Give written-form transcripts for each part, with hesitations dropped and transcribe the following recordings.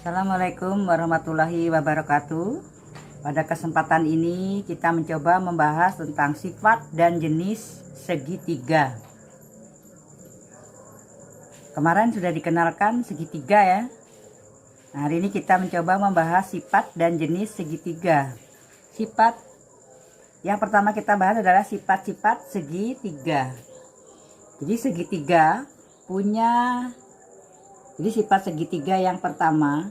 Assalamualaikum warahmatullahi wabarakatuh. Pada kesempatan ini kita mencoba membahas tentang sifat dan jenis segitiga. Kemarin sudah dikenalkan segitiga ya. Nah, hari ini kita mencoba membahas sifat dan jenis segitiga. Sifat yang pertama kita bahas adalah sifat-sifat segitiga. Jadi segitiga punya sifat segitiga yang pertama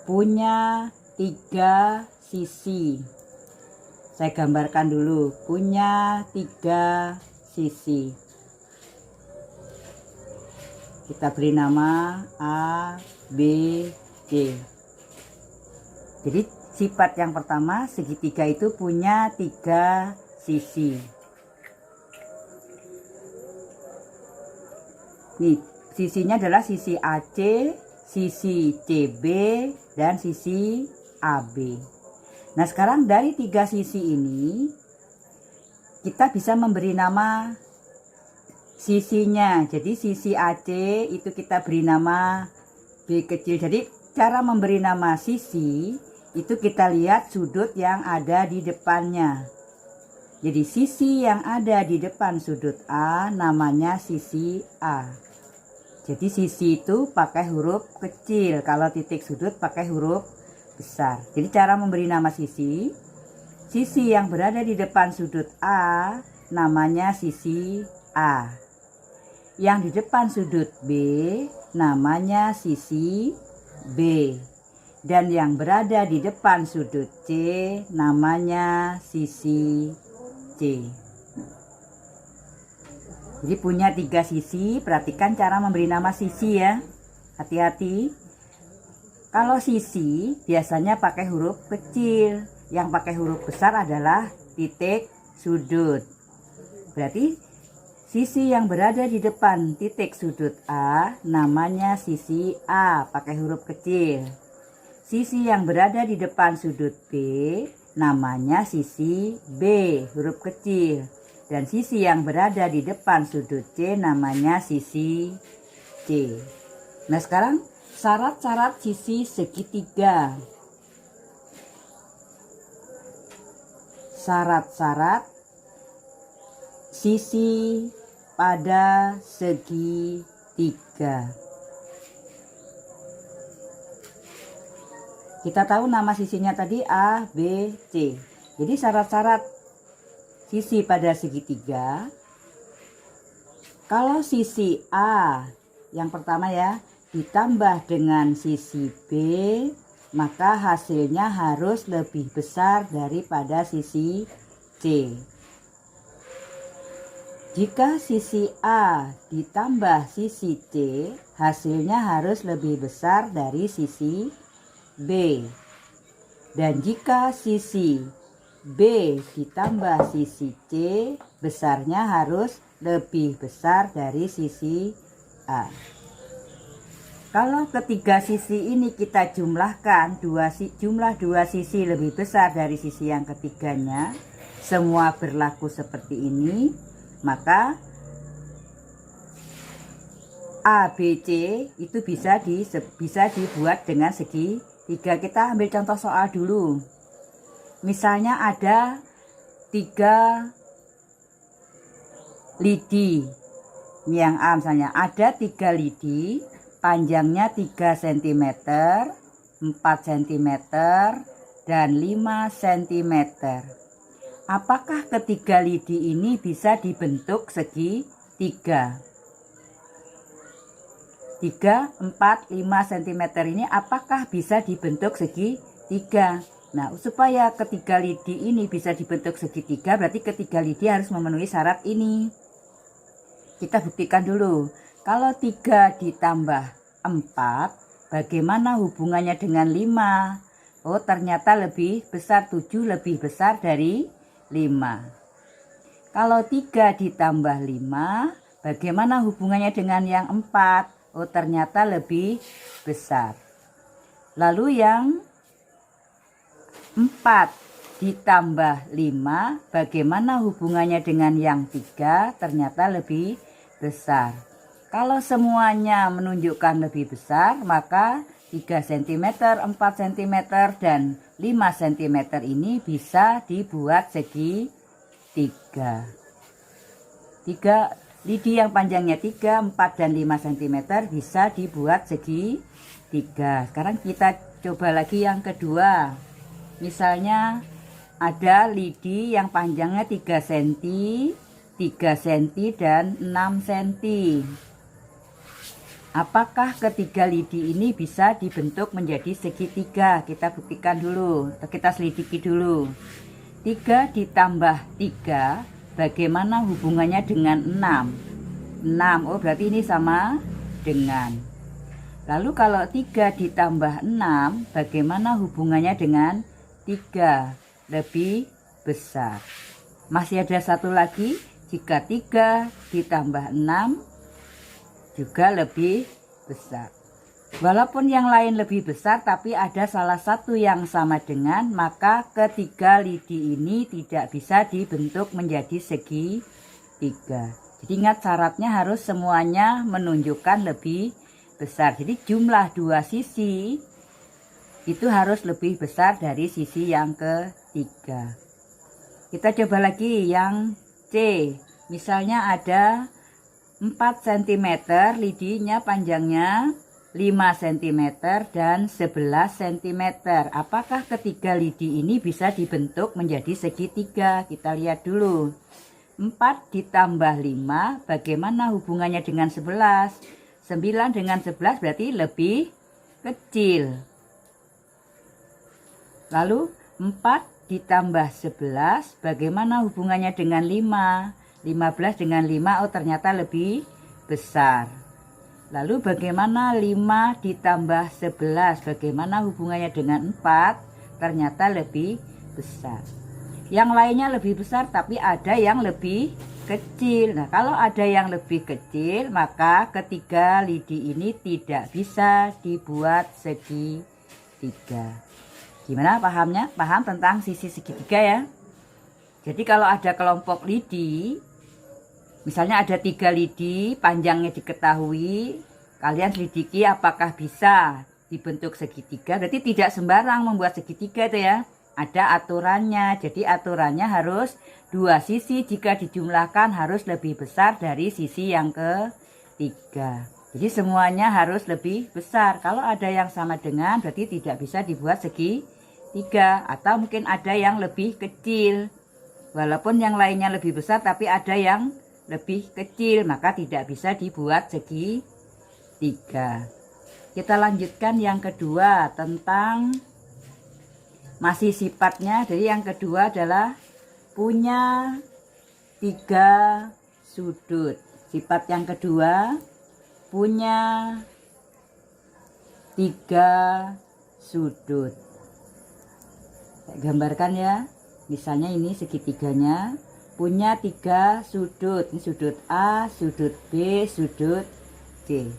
punya 3 sisi. Saya gambarkan dulu, punya 3 sisi. Kita beri nama A, B, C. Jadi sifat yang pertama, segitiga itu punya 3 sisi. Nih, sisinya adalah sisi AC, sisi CB, dan sisi AB. Nah, sekarang dari 3 sisi ini kita bisa memberi nama sisinya. Jadi sisi AC itu kita beri nama B kecil. Jadi cara memberi nama sisi itu kita lihat sudut yang ada di depannya. Jadi sisi yang ada di depan sudut A namanya sisi A. Jadi sisi itu pakai huruf kecil, kalau titik sudut pakai huruf besar. Jadi cara memberi nama sisi yang berada di depan sudut A namanya sisi A. Yang di depan sudut B namanya sisi B. Dan yang berada di depan sudut C namanya sisi C. Jadi punya 3 sisi. Perhatikan cara memberi nama sisi ya. Hati-hati. Kalau sisi biasanya pakai huruf kecil. Yang pakai huruf besar adalah titik sudut. Berarti sisi yang berada di depan titik sudut A namanya sisi A pakai huruf kecil. Sisi yang berada di depan sudut B namanya sisi B huruf kecil. Dan sisi yang berada di depan sudut C namanya sisi C. Nah, sekarang syarat-syarat sisi segitiga. Syarat-syarat sisi pada segitiga. Kita tahu nama sisinya tadi A, B, C. Jadi syarat-syarat sisi pada segitiga, kalau sisi A yang pertama ya ditambah dengan sisi B, maka hasilnya harus lebih besar daripada sisi C. Jika sisi A ditambah sisi C, hasilnya harus lebih besar dari sisi B. Dan jika sisi B ditambah sisi C, besarnya harus lebih besar dari sisi A. Kalau ketiga sisi ini kita jumlahkan, jumlah dua sisi lebih besar dari sisi yang ketiganya, semua berlaku seperti ini, maka ABC itu bisa dibuat dengan segitiga. Kita ambil contoh soal dulu. Misalnya ada 3 lidi. Ini yang A misalnya. Ada 3 lidi, panjangnya 3 cm, 4 cm, dan 5 cm. Apakah ketiga lidi ini bisa dibentuk segitiga? 3, 4, 5 cm ini apakah bisa dibentuk segitiga? Nah, supaya ketiga lidi ini bisa dibentuk segitiga, berarti ketiga lidi harus memenuhi syarat ini. Kita buktikan dulu. Kalau 3 ditambah 4, bagaimana hubungannya dengan 5? Oh, ternyata lebih besar, 7 lebih besar dari 5. Kalau 3 ditambah 5, bagaimana hubungannya dengan yang 4? Oh, ternyata lebih besar. Lalu yang 4 ditambah 5, bagaimana hubungannya dengan yang 3? Ternyata lebih besar. Kalau semuanya menunjukkan lebih besar, maka 3 cm, 4 cm, dan 5 cm ini bisa dibuat segi 3. 3 lidi yang panjangnya 3, 4, dan 5 cm bisa dibuat segi 3. Sekarang kita coba lagi yang kedua. Misalnya ada lidi yang panjangnya 3 cm, 3 cm, dan 6 cm. Apakah ketiga lidi ini bisa dibentuk menjadi segitiga? Kita buktikan dulu, kita selidiki dulu. 3 ditambah 3, bagaimana hubungannya dengan 6? 6, oh berarti ini sama dengan. Lalu kalau 3 ditambah 6, bagaimana hubungannya dengan 3? Lebih besar. Masih ada satu lagi, jika 3 ditambah 6, juga lebih besar. Walaupun yang lain lebih besar, tapi ada salah satu yang sama dengan, maka ketiga lidi ini tidak bisa dibentuk menjadi segi 3. Jadi ingat, syaratnya harus semuanya menunjukkan lebih besar. Jadi jumlah dua sisi itu harus lebih besar dari sisi yang ketiga. Kita coba lagi yang C. Misalnya ada 4 cm, lidinya panjangnya 5 cm dan 11 cm. Apakah ketiga lidi ini bisa dibentuk menjadi segitiga? Kita lihat dulu. 4 ditambah 5, bagaimana hubungannya dengan 11? 9 dengan 11 berarti lebih kecil. Lalu 4 ditambah 11, bagaimana hubungannya dengan 5? 15 dengan 5, oh ternyata lebih besar. Lalu bagaimana 5 ditambah 11, bagaimana hubungannya dengan 4? Ternyata lebih besar. Yang lainnya lebih besar, tapi ada yang lebih kecil. Nah, kalau ada yang lebih kecil, maka ketiga lidi ini tidak bisa dibuat segitiga. Gimana pahamnya? Paham tentang sisi segitiga ya? Jadi kalau ada kelompok lidi, misalnya ada 3 lidi, panjangnya diketahui, kalian selidiki apakah bisa dibentuk segitiga. Berarti tidak sembarang membuat segitiga itu ya. Ada aturannya, jadi aturannya harus dua sisi jika dijumlahkan harus lebih besar dari sisi yang ketiga. Jadi semuanya harus lebih besar. Kalau ada yang sama dengan, berarti tidak bisa dibuat segitiga. Atau mungkin ada yang lebih kecil. Walaupun yang lainnya lebih besar, tapi ada yang lebih kecil, maka tidak bisa dibuat segitiga. Kita lanjutkan yang kedua tentang masih sifatnya. Jadi yang kedua adalah punya 3 sudut. Sifat yang kedua punya 3 sudut. Saya gambarkan ya. Misalnya ini segitiganya punya 3 sudut. Ini sudut A, sudut B, sudut C.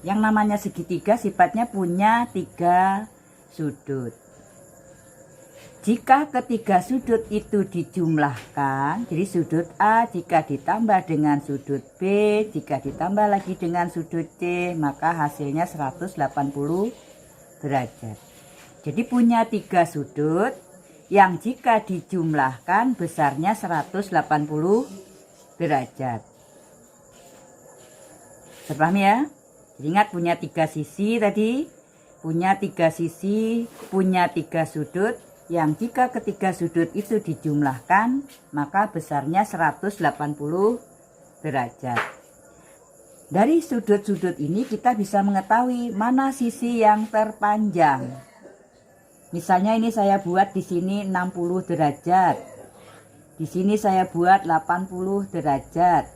Yang namanya segitiga sifatnya punya 3 sudut. Jika ketiga sudut itu dijumlahkan, jadi sudut A jika ditambah dengan sudut B, jika ditambah lagi dengan sudut C, maka hasilnya 180 derajat. Jadi punya 3 sudut yang jika dijumlahkan besarnya 180 derajat. Terpahami ya? Jadi ingat punya 3 sisi tadi, punya 3 sisi, punya 3 sudut, yang jika ketiga sudut itu dijumlahkan maka besarnya 180 derajat. Dari sudut-sudut ini kita bisa mengetahui mana sisi yang terpanjang. Misalnya ini saya buat di sini 60 derajat. Di sini saya buat 80 derajat.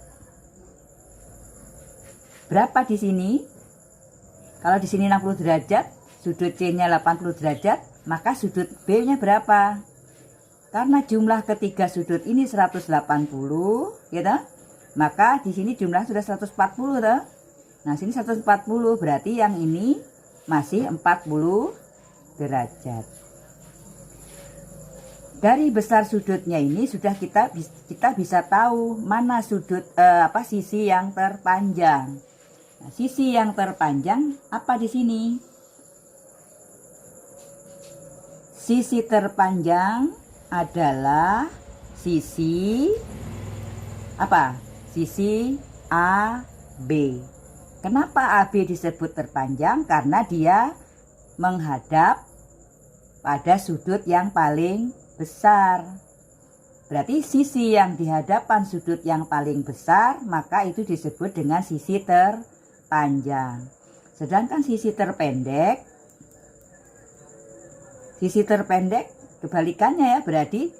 Berapa di sini? Kalau di sini 60 derajat, sudut C-nya 80 derajat, maka sudut B-nya berapa? Karena jumlah ketiga sudut ini 180, gitu. Maka di sini jumlah sudah 140, toh. Nah, sini 140, berarti yang ini masih 40 derajat. Dari besar sudutnya ini sudah kita bisa tahu mana sudut sisi yang terpanjang. Nah, sisi yang terpanjang apa di sini? Sisi terpanjang adalah sisi apa? Sisi AB. Kenapa AB disebut terpanjang? Karena dia menghadap pada sudut yang paling besar. Berarti sisi yang di hadapan sudut yang paling besar, maka itu disebut dengan sisi terpanjang. Sedangkan sisi terpendek kebalikannya ya, berarti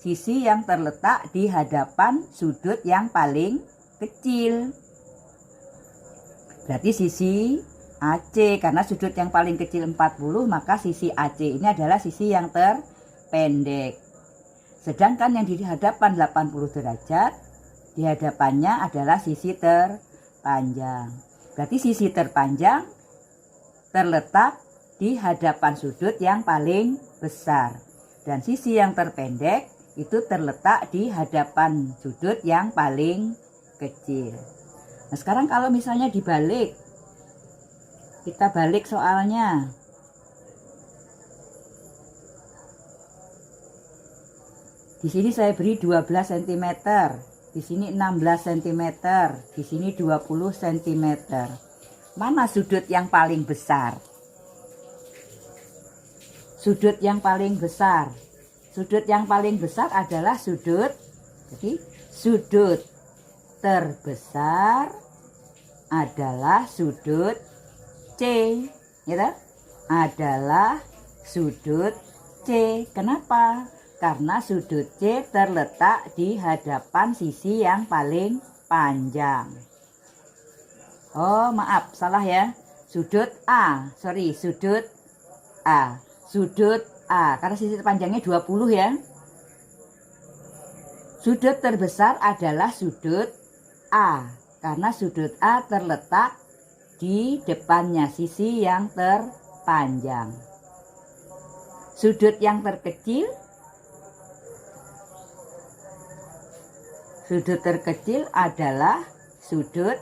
sisi yang terletak di hadapan sudut yang paling kecil. Berarti sisi AC, karena sudut yang paling kecil 40, maka sisi AC ini adalah sisi yang terpendek. Sedangkan yang di hadapan 80 derajat, di hadapannya adalah sisi terpanjang. Berarti sisi terpanjang terletak di hadapan sudut yang paling besar. Dan sisi yang terpendek itu terletak di hadapan sudut yang paling kecil. Nah, sekarang kalau misalnya dibalik, kita balik soalnya. Di sini saya beri 12 cm, di sini 16 cm, di sini 20 cm. Mana sudut yang paling besar? Sudut yang paling besar. Sudut yang paling besar adalah sudut. Jadi sudut terbesar adalah sudut C, gitu? Adalah sudut C. Kenapa? Karena sudut C terletak di hadapan sisi yang paling panjang. Oh, maaf, salah ya. Sudut A, sudut A. Sudut A, karena sisi panjangnya 20 ya. Sudut terbesar adalah sudut A, karena sudut A terletak di depannya sisi yang terpanjang. Sudut yang terkecil adalah sudut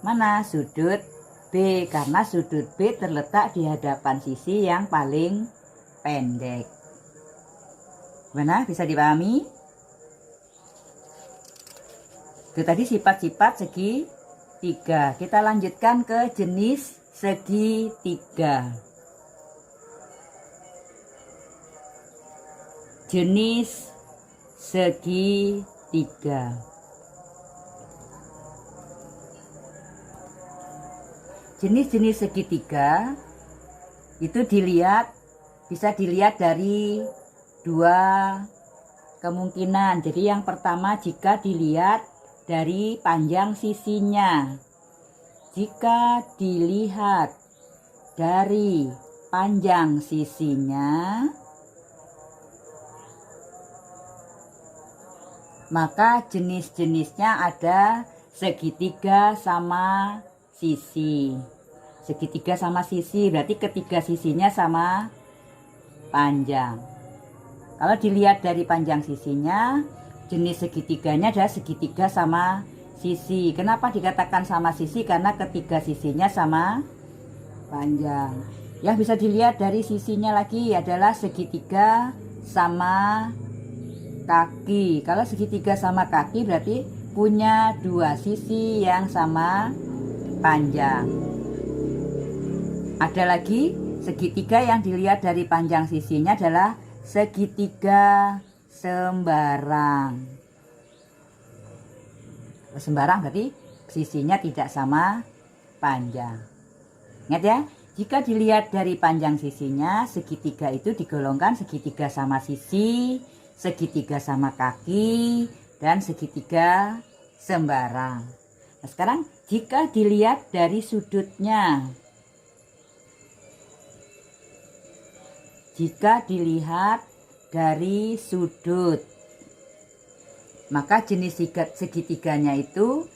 mana? Sudut B, karena sudut B terletak di hadapan sisi yang paling pendek. Mana? Bisa dipahami? Itu tadi sifat-sifat segitiga. Kita lanjutkan ke jenis segitiga. Jenis segitiga. Jenis-jenis segitiga itu bisa dilihat dari dua kemungkinan. Jadi yang pertama, jika dilihat dari panjang sisinya. Jika dilihat dari panjang sisinya, maka jenis-jenisnya ada segitiga sama sisi. Segitiga sama sisi berarti ketiga sisinya sama panjang. Kalau dilihat dari panjang sisinya, jenis segitiganya adalah segitiga sama sisi. Kenapa dikatakan sama sisi? Karena ketiga sisinya sama panjang. Yang bisa dilihat dari sisinya lagi adalah segitiga sama kaki. Kalau segitiga sama kaki berarti punya dua sisi yang sama panjang. Ada lagi segitiga yang dilihat dari panjang sisinya adalah segitiga sembarang. Sembarang berarti sisinya tidak sama panjang. Ingat ya, jika dilihat dari panjang sisinya, segitiga itu digolongkan segitiga sama sisi, segitiga sama kaki, dan segitiga sembarang. Nah, sekarang jika dilihat dari sudutnya, jika dilihat dari sudut, maka jenis segitiganya itu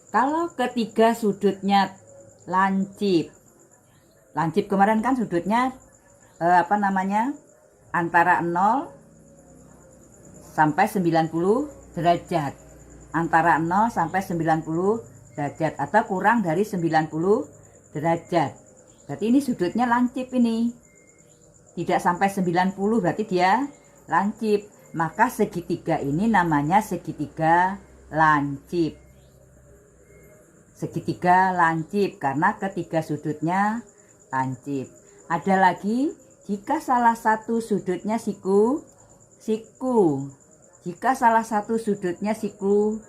kalau ketiga sudutnya lancip. Lancip kemarin kan sudutnya antara 0 sampai 90 derajat. antara 0 sampai 90 derajat atau kurang dari 90 derajat. Berarti ini sudutnya lancip ini. Tidak sampai 90 berarti dia lancip. Maka segitiga ini namanya segitiga lancip. Segitiga lancip karena ketiga sudutnya lancip. Ada lagi, jika salah satu sudutnya siku. Jika salah satu sudutnya siku,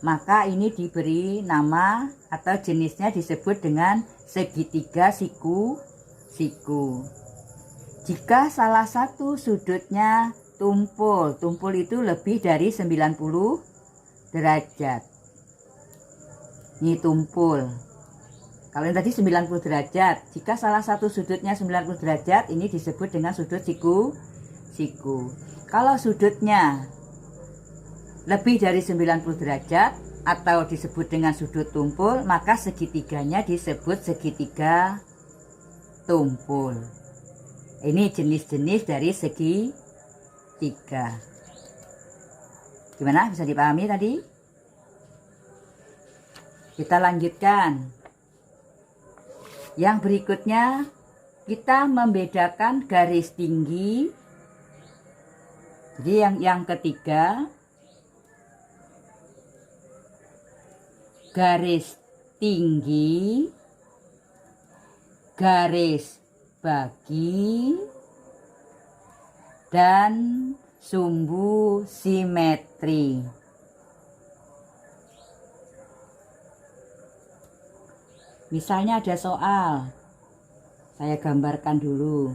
maka ini diberi nama atau jenisnya disebut dengan segitiga siku. Jika salah satu sudutnya tumpul itu lebih dari 90 derajat. Ini tumpul. Kalau yang tadi 90 derajat, jika salah satu sudutnya 90 derajat, ini disebut dengan sudut siku. Kalau sudutnya lebih dari 90 derajat atau disebut dengan sudut tumpul, maka segitiganya disebut segitiga tumpul. Ini jenis-jenis dari segitiga. Gimana? Bisa dipahami tadi? Kita lanjutkan. Yang berikutnya, kita membedakan garis tinggi. Jadi yang ketiga, garis tinggi, garis bagi, dan sumbu simetri. Misalnya ada soal, saya gambarkan dulu.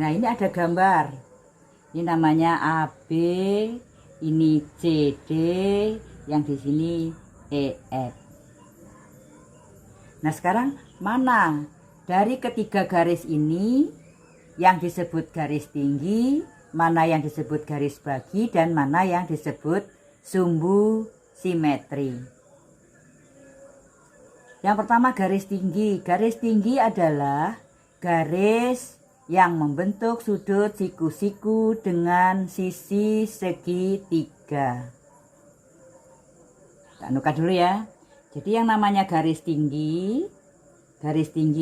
Nah, ini ada gambar. Ini namanya AB, ini CD, yang di sini EF. Nah, sekarang mana dari ketiga garis ini yang disebut garis tinggi, mana yang disebut garis bagi, dan mana yang disebut sumbu simetri? Yang pertama garis tinggi. Garis tinggi adalah garis yang membentuk sudut siku-siku dengan sisi segitiga. Kita anukan dulu ya. Jadi yang namanya garis tinggi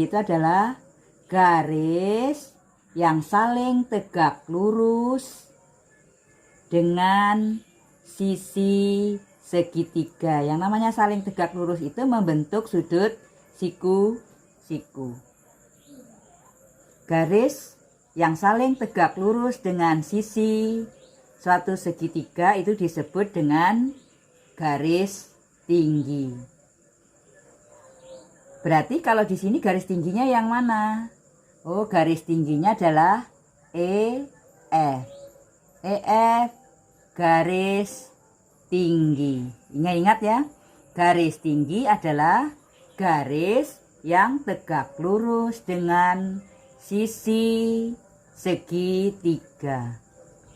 itu adalah garis yang saling tegak lurus dengan sisi segitiga. Yang namanya saling tegak lurus itu membentuk sudut siku-siku. Garis yang saling tegak lurus dengan sisi suatu segitiga itu disebut dengan garis tinggi. Berarti kalau di sini garis tingginya yang mana? Oh, garis tingginya adalah EF. EF garis tinggi. Ingat ya, garis tinggi adalah garis yang tegak lurus dengan sisi segitiga.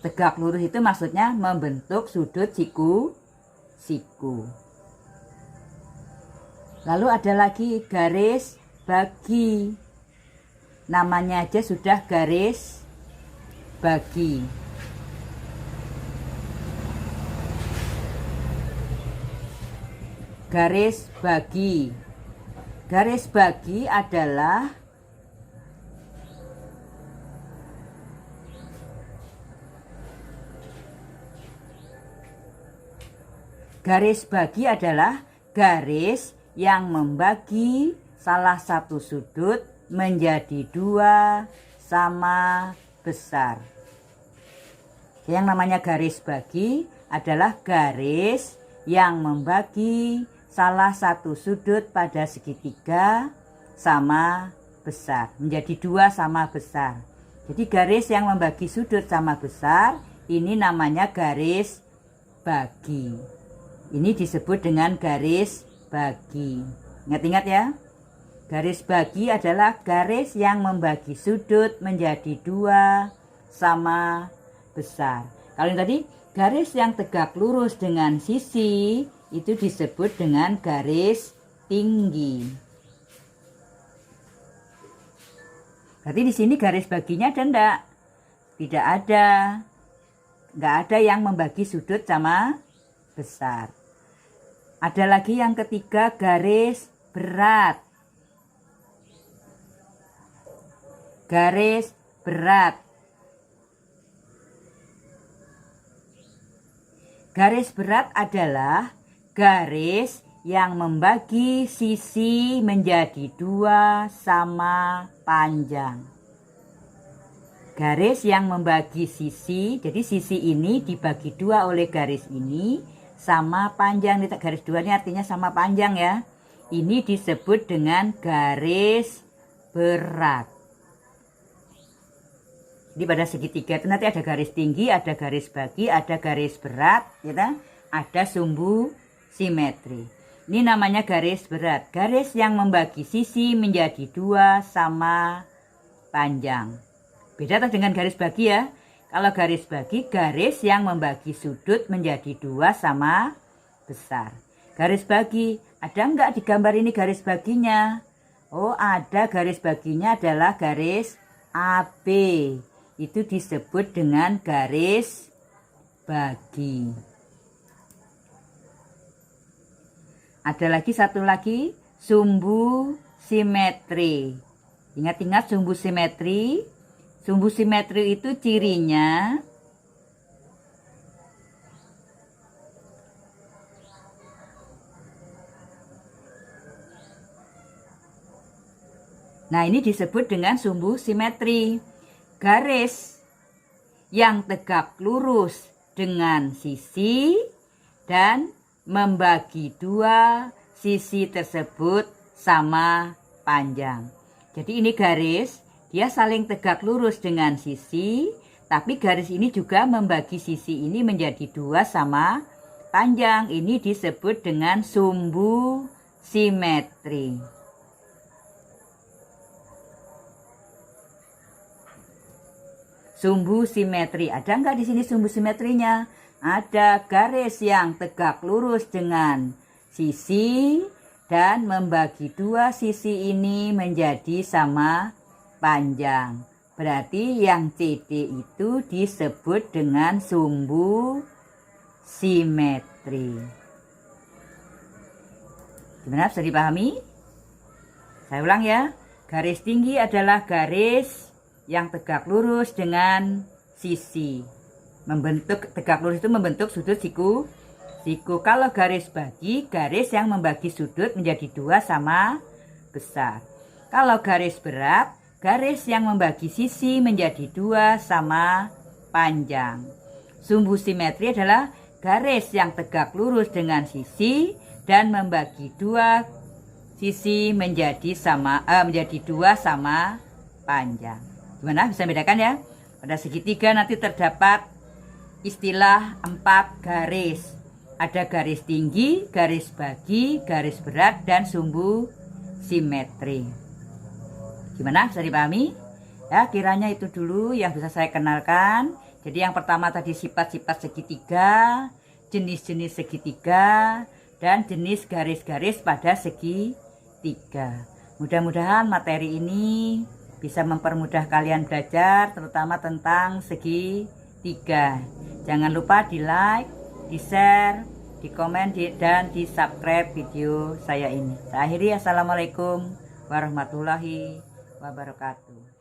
Tegak lurus itu maksudnya membentuk sudut siku. Lalu ada lagi garis bagi. Namanya aja sudah garis bagi. Garis bagi. Garis bagi adalah garis yang membagi salah satu sudut menjadi dua sama besar. Yang namanya garis bagi adalah garis yang membagi salah satu sudut pada segitiga sama besar. Menjadi 2 sama besar. Jadi garis yang membagi sudut sama besar, ini namanya garis bagi. Ini disebut dengan garis bagi. Ingat-ingat ya. Garis bagi adalah garis yang membagi sudut menjadi 2 sama besar. Kalau yang tadi, garis yang tegak lurus dengan sisi, itu disebut dengan garis tinggi. Berarti di sini garis baginya ada enggak? Tidak ada. Enggak ada yang membagi sudut sama besar. Ada lagi yang ketiga, garis berat. Garis berat. Garis berat adalah garis yang membagi sisi menjadi 2 sama panjang. Garis yang membagi sisi, jadi sisi ini dibagi 2 oleh garis ini sama panjang. Garis 2 ini artinya sama panjang ya. Ini disebut dengan garis berat. Jadi pada segitiga itu nanti ada garis tinggi, ada garis bagi, ada garis berat, ya, ada sumbu simetri. Ini namanya garis berat, garis yang membagi sisi menjadi 2 sama panjang. Beda dengan garis bagi ya. Kalau garis bagi, garis yang membagi sudut menjadi 2 sama besar. Garis bagi, ada enggak di gambar ini garis baginya? Oh, ada, garis baginya adalah garis AB. Itu disebut dengan garis bagi. Ada lagi satu lagi, sumbu simetri. Ingat-ingat sumbu simetri. Sumbu simetri itu cirinya nah, ini disebut dengan sumbu simetri. Garis yang tegak lurus dengan sisi dan membagi 2 sisi tersebut sama panjang. Jadi ini garis, dia saling tegak lurus dengan sisi, tapi garis ini juga membagi sisi ini menjadi 2 sama panjang. Ini disebut dengan sumbu simetri. Sumbu simetri, ada enggak di sini sumbu simetrinya? Ada, garis yang tegak lurus dengan sisi dan membagi 2 sisi ini menjadi sama panjang. Berarti yang CD itu disebut dengan sumbu simetri. Gimana, bisa dipahami? Saya ulang ya. Garis tinggi adalah garis yang tegak lurus dengan sisi. Tegak lurus itu membentuk sudut siku. Kalau garis bagi, garis yang membagi sudut menjadi 2 sama besar. Kalau garis berat, garis yang membagi sisi menjadi 2 sama panjang. Sumbu simetri adalah garis yang tegak lurus dengan sisi dan membagi 2 sisi menjadi 2 sama panjang. Gimana, bisa bedakan ya? Pada segitiga nanti terdapat istilah 4 garis. Ada garis tinggi, garis bagi, garis berat, dan sumbu simetri. Gimana, bisa dipahami? Ya, kiranya itu dulu yang bisa saya kenalkan. Jadi yang pertama tadi sifat-sifat segitiga, jenis-jenis segitiga, dan jenis garis-garis pada segitiga. Mudah-mudahan materi ini bisa mempermudah kalian belajar, terutama tentang segitiga. Jangan lupa di like, di share, di komen, dan di subscribe video saya ini. Saya akhiri, assalamualaikum warahmatullahi wabarakatuh.